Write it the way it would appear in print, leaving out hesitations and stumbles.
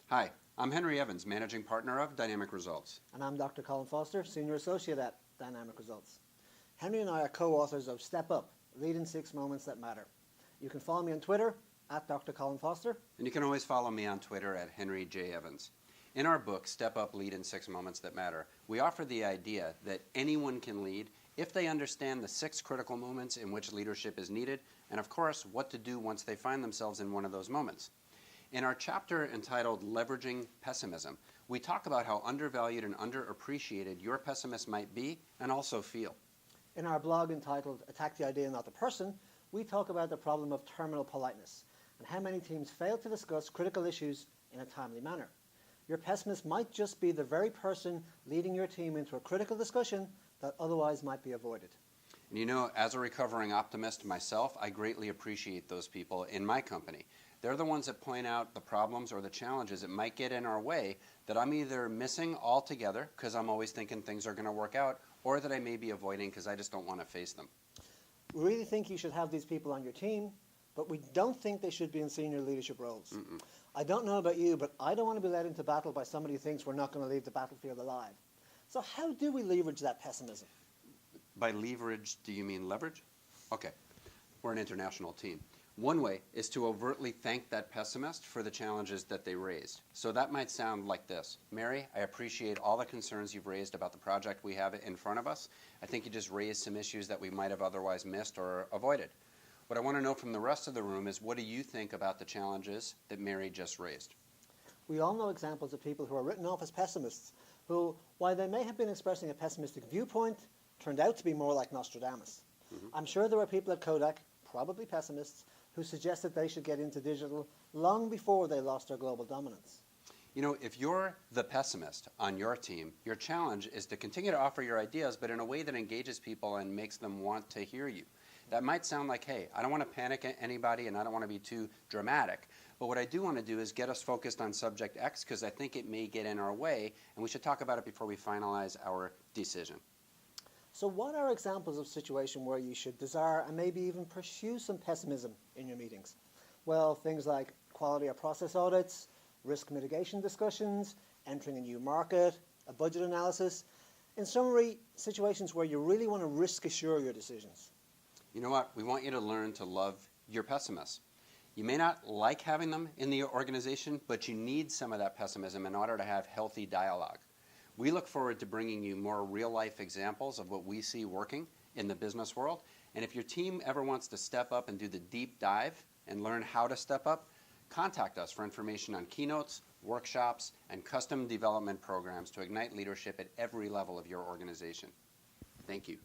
Hi, I'm Henry Evans, Managing Partner of Dynamic Results. And I'm Dr. Colin Foster, Senior Associate at Dynamic Results. Henry and I are co-authors of Step Up, Lead in 6 Moments That Matter. You can follow me on Twitter at Dr. Colin Foster. And you can always follow me on Twitter at Henry J. Evans. In our book, Step Up, Lead in 6 Moments That Matter, we offer the idea that anyone can lead if they understand the 6 critical moments in which leadership is needed, and of course, what to do once they find themselves in one of those moments. In our chapter entitled Leveraging Pessimism, we talk about how undervalued and underappreciated your pessimist might be and also feel. In our blog entitled Attack the Idea, Not the Person, we talk about the problem of terminal politeness and how many teams fail to discuss critical issues in a timely manner. Your pessimist might just be the very person leading your team into a critical discussion that otherwise might be avoided. And you know, as a recovering optimist myself, I greatly appreciate those people in my company. They're the ones that point out the problems or the challenges that might get in our way that I'm either missing altogether because I'm always thinking things are going to work out, or that I may be avoiding because I just don't want to face them. We really think you should have these people on your team, but we don't think they should be in senior leadership roles. I don't know about you, but I don't want to be led into battle by somebody who thinks we're not going to leave the battlefield alive. So how do we leverage that pessimism? By leverage, do you mean leverage? Okay, we're an international team. One way is to overtly thank that pessimist for the challenges that they raised. So that might sound like this. Mary, I appreciate all the concerns you've raised about the project we have in front of us. I think you just raised some issues that we might have otherwise missed or avoided. What I want to know from the rest of the room is, what do you think about the challenges that Mary just raised? We all know examples of people who are written off as pessimists, who, while they may have been expressing a pessimistic viewpoint, turned out to be more like Nostradamus. I'm sure there were people at Kodak, probably pessimists, who suggested they should get into digital long before they lost their global dominance. You know, if you're the pessimist on your team, your challenge is to continue to offer your ideas, but in a way that engages people and makes them want to hear you. That might sound like, hey, I don't want to panic anybody and I don't want to be too dramatic, but what I do want to do is get us focused on subject X because I think it may get in our way, and we should talk about it before we finalize our decision. So what are examples of situations where you should desire and maybe even pursue some pessimism in your meetings? Well, things like quality of process audits, risk mitigation discussions, entering a new market, a budget analysis. In summary, situations where you really want to risk assure your decisions. You know what? We want you to learn to love your pessimists. You may not like having them in the organization, but you need some of that pessimism in order to have healthy dialogue. We look forward to bringing you more real-life examples of what we see working in the business world. And if your team ever wants to step up and do the deep dive and learn how to step up, contact us for information on keynotes, workshops, and custom development programs to ignite leadership at every level of your organization. Thank you.